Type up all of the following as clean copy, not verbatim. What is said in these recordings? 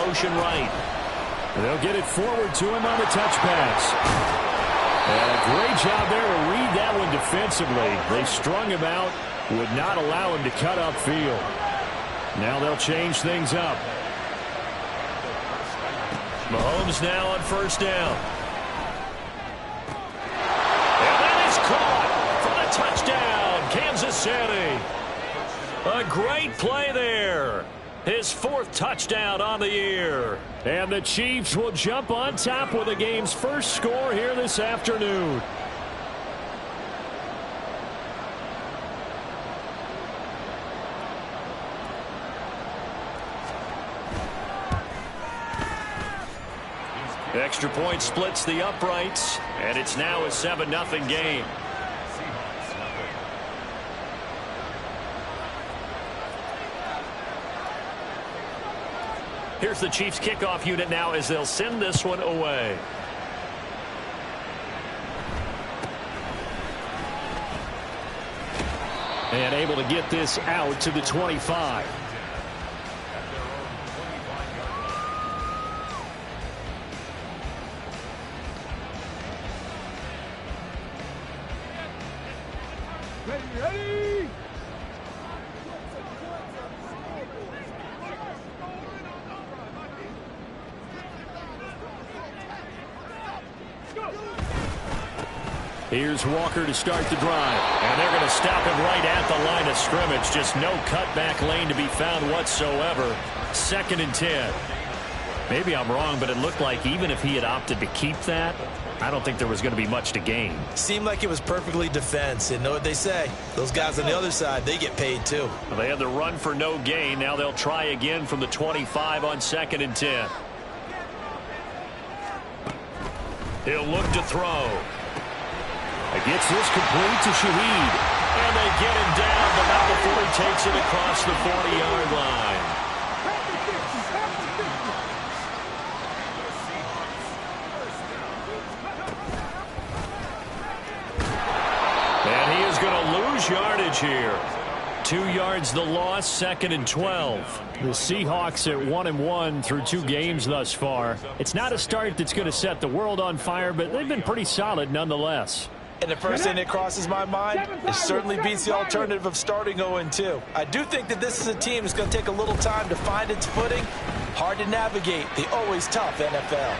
motion right. They'll get it forward to him on the touch pass. And a great job there to read that one defensively. They strung him out, would not allow him to cut upfield. Now they'll change things up. Mahomes now on first down. And that is caught for the touchdown, Kansas City. A great play there. His 4th touchdown on the year. And the Chiefs will jump on top with the game's first score here this afternoon. Extra point splits the uprights, and it's now a 7-0 game. Here's the Chiefs kickoff unit now as they'll send this one away. And able to get this out to the 25. Ready! Here's Walker to start the drive. And they're going to stop him right at the line of scrimmage. Just no cutback lane to be found whatsoever. 2nd and 10. Maybe I'm wrong, but it looked like even if he had opted to keep that, I don't think there was going to be much to gain. Seemed like it was perfectly defense. And know what they say? Those guys on the other side, they get paid too. Well, they had the run for no gain. Now they'll try again from the 25 on 2nd and 10. He'll look to throw. He gets this complete to Shaheed. And they get him down, but not before he takes it across the 40-yard line. And he is going to lose yardage here. 2 yards the loss, 2nd and 12. The Seahawks at 1-1 through 2 games thus far. It's not a start that's going to set the world on fire, but they've been pretty solid nonetheless. And the first thing that crosses my mind, it certainly beats the alternative of starting 0-2. I do think that this is a team that's going to take a little time to find its footing. Hard to navigate the always tough NFL.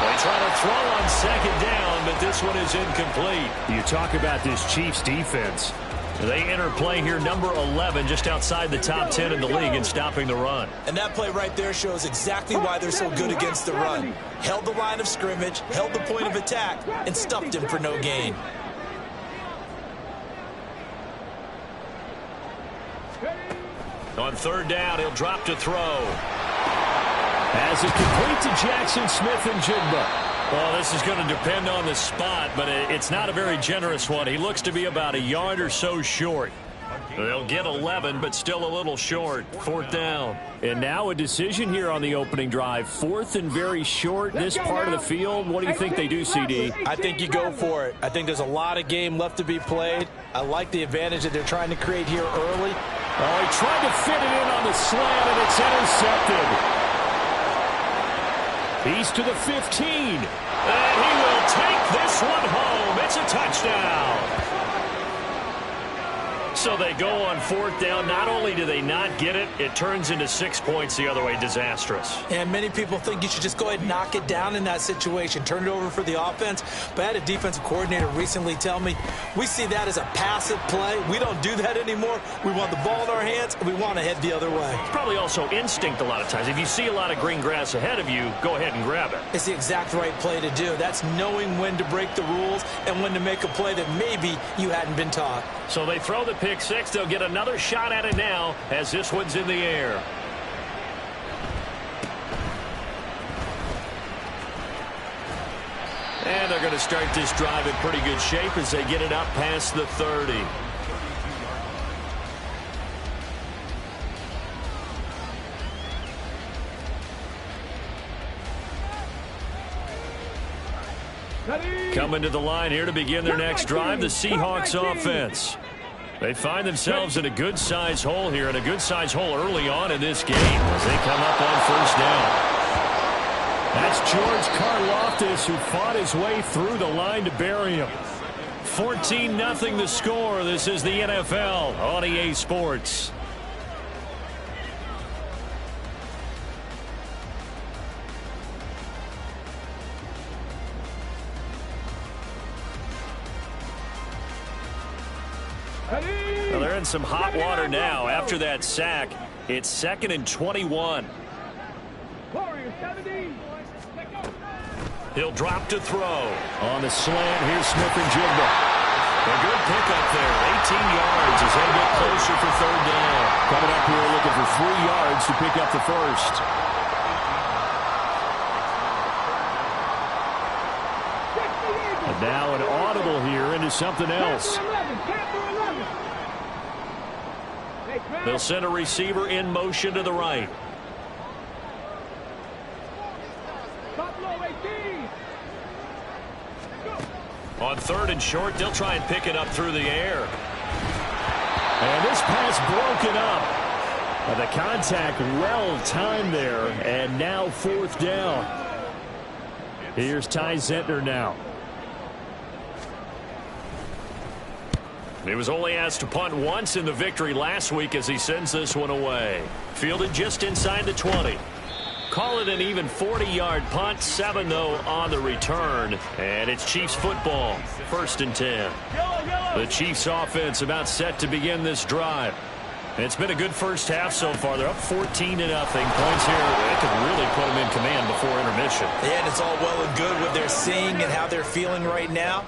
They try to throw on 2nd down, but this one is incomplete. You talk about this Chiefs defense. They enter play here number 11, just outside the top 10 in the league in stopping the run. And that play right there shows exactly why they're so good against the run. Held the line of scrimmage, held the point of attack, and stuffed him for no gain. On 3rd down, he'll drop to throw. As it complete to Jackson Smith and Jigba. Well, this is going to depend on the spot, but it's not a very generous one. He looks to be about a yard or so short. They'll get 11, but still a little short. 4th down. And now a decision here on the opening drive. 4th and very short, this part of the field. What do you think they do, CD? I think you go for it. I think there's a lot of game left to be played. I like the advantage that they're trying to create here early. Oh, he tried to fit it in on the slant, and it's intercepted. He's to the 15. And he will take this one home. It's a touchdown. So they go on 4th down. Not only do they not get it, it turns into 6 points the other way. Disastrous. And many people think you should just go ahead and knock it down in that situation. Turn it over for the offense. But I had a defensive coordinator recently tell me, we see that as a passive play. We don't do that anymore. We want the ball in our hands, and we want to head the other way. It's probably also instinct a lot of times. If you see a lot of green grass ahead of you, go ahead and grab it. It's the exact right play to do. That's knowing when to break the rules and when to make a play that maybe you hadn't been taught. So they throw the pick six. They'll get another shot at it now as this one's in the air. And they're going to start this drive in pretty good shape as they get it up past the 30. Coming to the line here to begin their next drive, the Seahawks offense. They find themselves in a good-sized hole here, and a good-sized hole early on in this game as they come up on George Karlaftis, who fought his way through the line to bury him. 14-0 the score. This is the NFL on EA Sports. Well, they're in some hot water now. After that sack, it's 2nd and 21. He'll drop to throw. On the slant, here's Smith-Njigba. A good pickup there. 18 yards as they get closer for 3rd down. Coming up here looking for 3 yards to pick up the first. And now an audible here into something else. They'll send a receiver in motion to the right. On 3rd and short, they'll try and pick it up through the air. And this pass broken up. The contact well timed there, and now 4th down. Here's Ty Zentner now. He was only asked to punt once in the victory last week as he sends this one away. Fielded just inside the 20. Call it an even 40-yard punt. 7, though, on the return. And it's Chiefs football. 1st and 10. The Chiefs offense about set to begin this drive. It's been a good first half so far. They're up 14-0. Points here. They could really put them in command before intermission. Yeah, and it's all well and good what they're seeing and how they're feeling right now.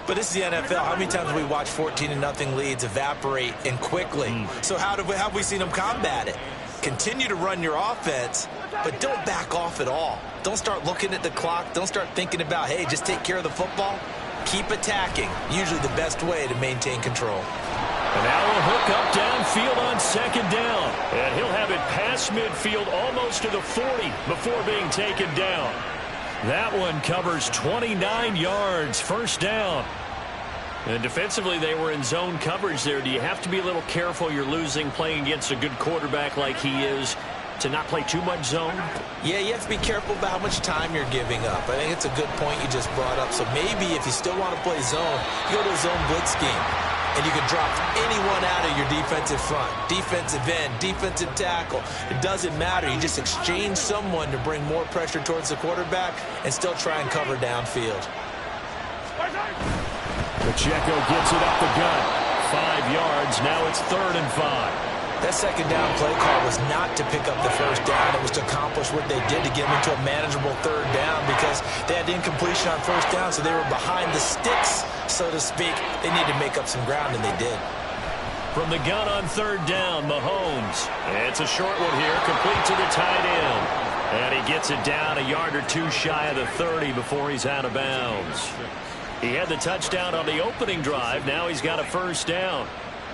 But this is the NFL. How many times have we watched 14-0 leads evaporate and quickly? So how have we seen them combat it? Continue to run your offense, but don't back off at all. Don't start looking at the clock. Don't start thinking about, hey, just take care of the football. Keep attacking. Usually the best way to maintain control. And now a hook up downfield on 2nd down. And he'll have it past midfield almost to the 40 before being taken down. That one covers 29 yards. 1st down. And defensively, they were in zone coverage there. Do you have to be a little careful? You're losing playing against a good quarterback like he is to not play too much zone? Yeah, you have to be careful about how much time you're giving up. I think it's a good point you just brought up. So maybe if you still want to play zone, you go to a zone blitz scheme. And you can drop anyone out of your defensive front. Defensive end, defensive tackle. It doesn't matter. You just exchange someone to bring more pressure towards the quarterback and still try and cover downfield. Pacheco gets it up the gut. 5 yards. Now it's 3rd and 5. That 2nd down play call was not to pick up the 1st down. It was to accomplish what they did to get them into a manageable 3rd down because they had incompletion on 1st down, so they were behind the sticks, so to speak. They needed to make up some ground, and they did. From the gun on 3rd down, Mahomes. It's a short one here, complete to the tight end. And he gets it down a yard or 2 shy of the 30 before he's out of bounds. He had the touchdown on the opening drive. Now he's got a 1st down.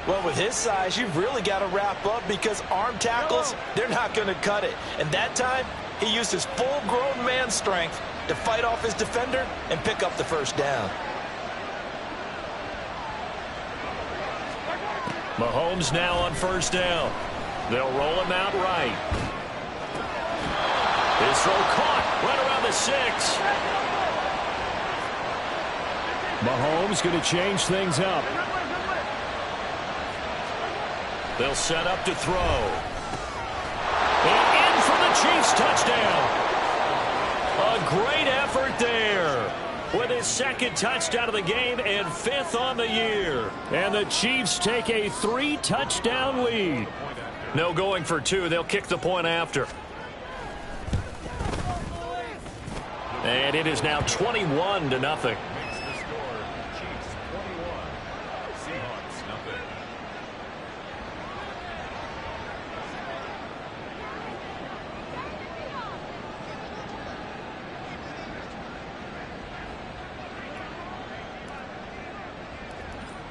Well, with his size, you've really got to wrap up because arm tackles, they're not going to cut it. And that time, he used his full-grown man strength to fight off his defender and pick up the 1st down. Mahomes now on 1st down. They'll roll him out right. His throw caught right around the 6. Mahomes going to change things up. They'll set up to throw. And in for the Chiefs touchdown. A great effort there. With his 2nd touchdown of the game and 5th on the year. And the Chiefs take a 3-touchdown lead. No going for 2. They'll kick the point after. And it is now 21-0.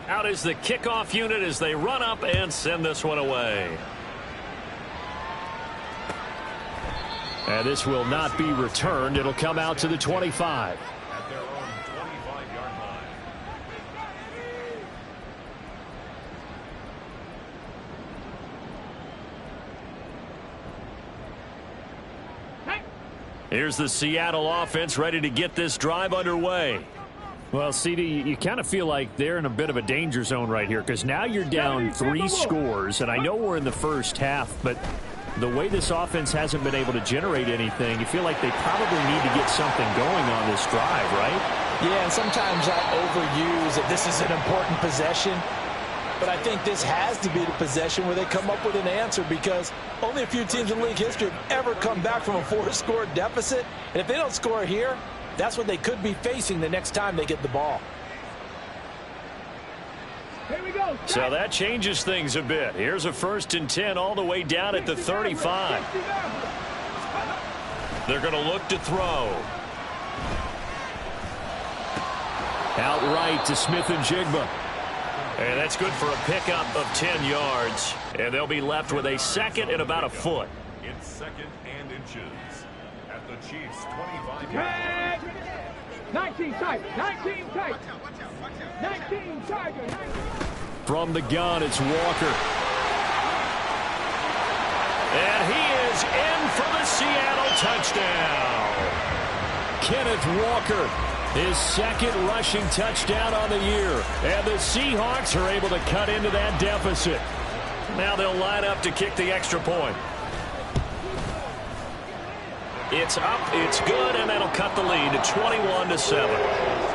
Out is the kickoff unit as they run up and send this one away. And this will not be returned. It'll come out to the 25. At their own 25-yard line. Here's the Seattle offense ready to get this drive underway. Well, CD, you kind of feel like they're in a bit of a danger zone right here because now you're down 3 scores, and I know we're in the first half, but the way this offense hasn't been able to generate anything, you feel like they probably need to get something going on this drive, right? Yeah, and sometimes I overuse that this is an important possession, but I think this has to be the possession where they come up with an answer because only a few teams in league history have ever come back from a 4-score deficit, and if they don't score here, that's what they could be facing the next time they get the ball. Here we go. So that changes things a bit. Here's a 1st and 10 all the way down at the 35. They're going to look to throw. Outright to Smith-Njigba. And that's good for a pickup of 10 yards. And they'll be left with a 2nd and about a foot. It's 2nd and inches at the Chiefs' 25-yard line. 19 tight. 19 tight. 19 Tiger. From the gun, it's Walker. And he is in for the Seattle touchdown. Kenneth Walker, his 2nd rushing touchdown on the year. And the Seahawks are able to cut into that deficit. Now they'll line up to kick the extra point. It's up, it's good, and that'll cut the lead to 21-7.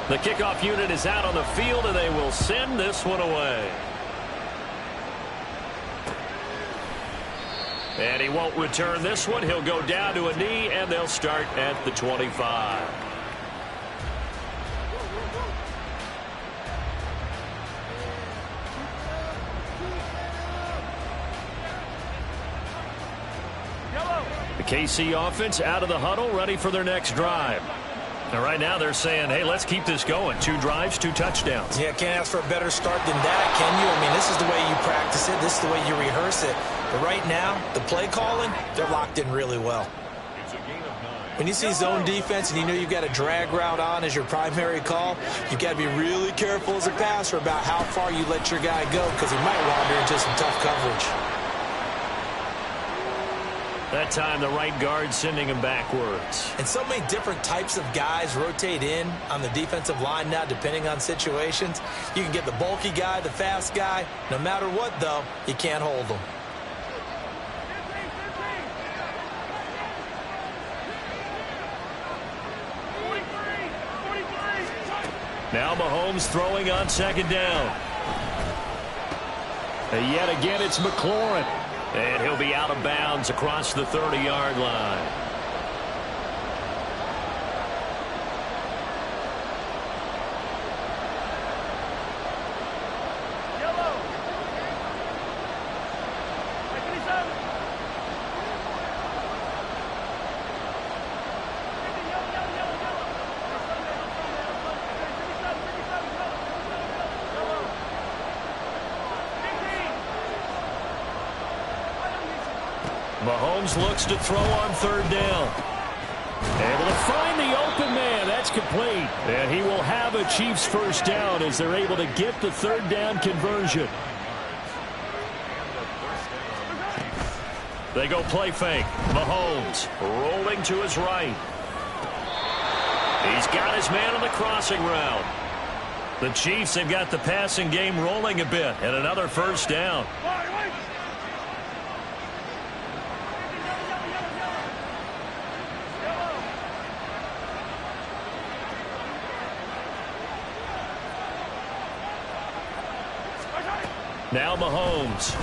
The kickoff unit is out on the field, and they will send this one away. And he won't return this one. He'll go down to a knee, and they'll start at the 25. The KC offense out of the huddle, ready for their next drive. Now, right now, they're saying, hey, let's keep this going. 2 drives, 2 touchdowns. Yeah, can't ask for a better start than that, can you? I mean, this is the way you practice it. This is the way you rehearse it. But right now, the play calling, they're locked in really well. It's a gain of 9. When you see zone defense and you know you've got a drag route on as your primary call, you've got to be really careful as a passer about how far you let your guy go because he might wander into some tough coverage. That time, the right guard sending him backwards. And so many different types of guys rotate in on the defensive line now, depending on situations. You can get the bulky guy, the fast guy. No matter what, though, you can't hold them. Now Mahomes throwing on 2nd down. And yet again, it's McLaurin. And he'll be out of bounds across the 30-yard line. Mahomes looks to throw on 3rd down. Able to find the open man. That's complete. And he will have a Chiefs 1st down as they're able to get the 3rd down conversion. They go play fake. Mahomes rolling to his right. He's got his man on the crossing route. The Chiefs have got the passing game rolling a bit, and another 1st down. Now Mahomes.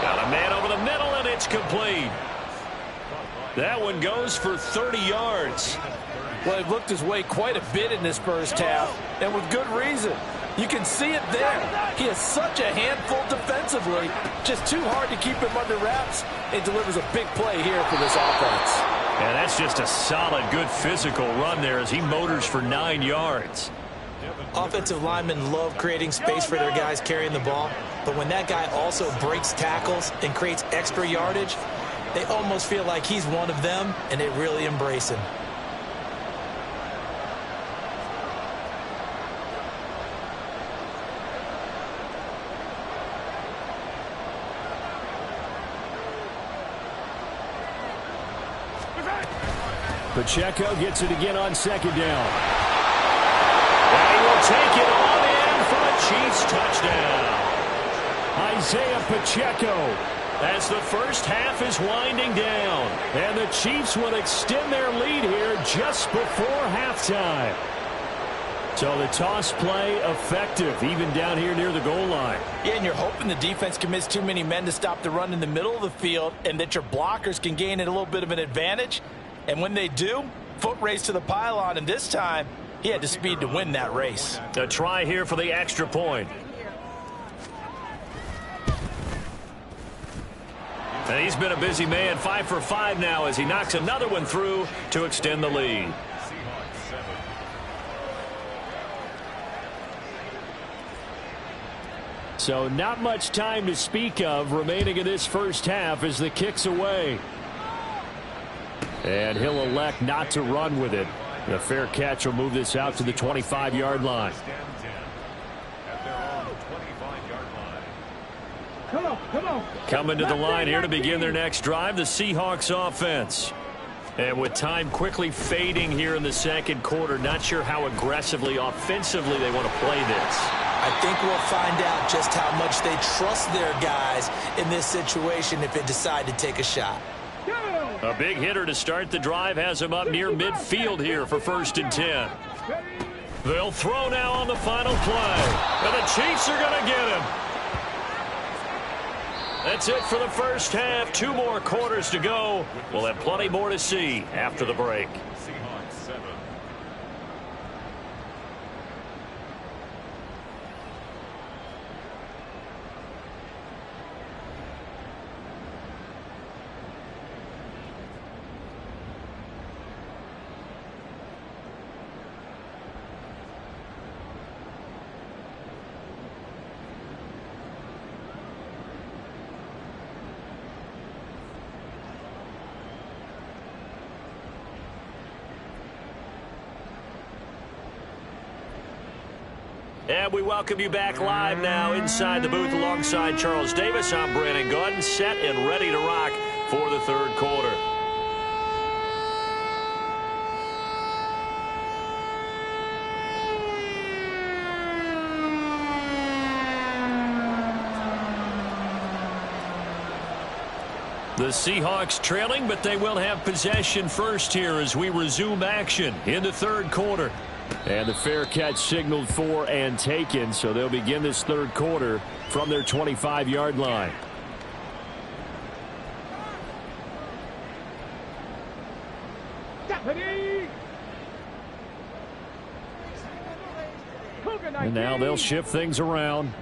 Got a man over the middle, and it's complete. That one goes for 30 yards. Well, he looked his way quite a bit in this first half, and with good reason. You can see it there. He is such a handful defensively. Just too hard to keep him under wraps, and delivers a big play here for this offense. And that's just a solid, good physical run there as he motors for 9 yards. Offensive linemen love creating space for their guys carrying the ball, but when that guy also breaks tackles and creates extra yardage, they almost feel like he's one of them, and they really embrace him. Pacheco gets it again on second down. And he will take it on in for a Chiefs touchdown. Isaiah Pacheco. As the first half is winding down. And the Chiefs will extend their lead here just before halftime. So the toss play effective, even down here near the goal line. Yeah, and you're hoping the defense commits too many men to stop the run in the middle of the field and that your blockers can gain a little bit of an advantage. And when they do, foot race to the pylon, and this time he had the speed to win that race. A try here for the extra point. And he's been a busy man, 5 for 5 now as he knocks another one through to extend the lead. So not much time to speak of remaining in this first half as the kick's away. And he'll elect not to run with it. The fair catch will move this out to the 25-yard line. Come on. Coming to the line here to begin their next drive, the Seahawks offense. And with time quickly fading here in the second quarter, not sure how aggressively, offensively they want to play this. I think we'll find out just how much they trust their guys in this situation if they decide to take a shot. A big hitter to start the drive has him up near midfield here for 1st and 10. They'll throw now on the final play. And the Chiefs are going to get him. That's it for the first half. 2 more quarters to go. We'll have plenty more to see after the break. And we welcome you back live now inside the booth alongside Charles Davis. I'm Brandon Gaudin, set and ready to rock for the third quarter. The Seahawks trailing, but they will have possession first here as we resume action in the third quarter. And the fair catch signaled for and taken, so they'll begin this third quarter from their 25-yard line. And now they'll shift things around.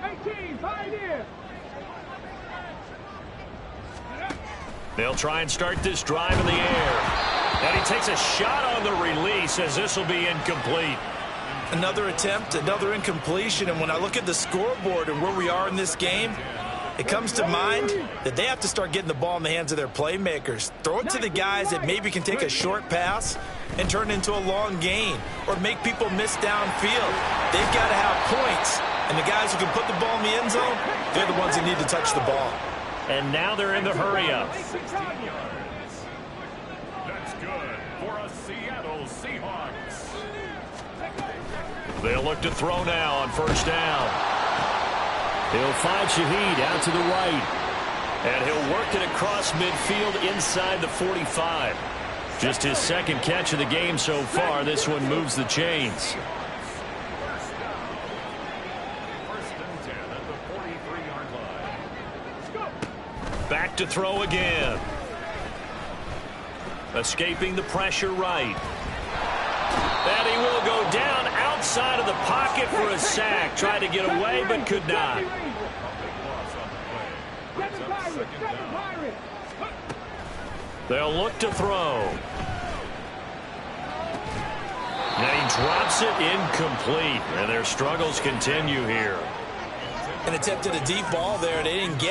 19, pioneer. They'll try and start this drive in the air. And he takes a shot on the release as this will be incomplete. Another attempt, another incompletion, and when I look at the scoreboard and where we are in this game, it comes to mind that they have to start getting the ball in the hands of their playmakers. Throw it to the guys that maybe can take a short pass and turn it into a long gain or make people miss downfield. They've got to have points, and the guys who can put the ball in the end zone, they're the ones that need to touch the ball. And now they're in the hurry-up. That's good for a Seattle Seahawks. They'll look to throw now on first down. He'll find Shaheed out to the right. And he'll work it across midfield inside the 45. Just his second catch of the game so far. This one moves the chains. Back to throw again. Escaping the pressure right. And he will go down outside of the pocket for a sack. Tried to get away but could not. They'll look to throw. And he drops it incomplete. And their struggles continue here. And attempted a deep ball there. They didn't get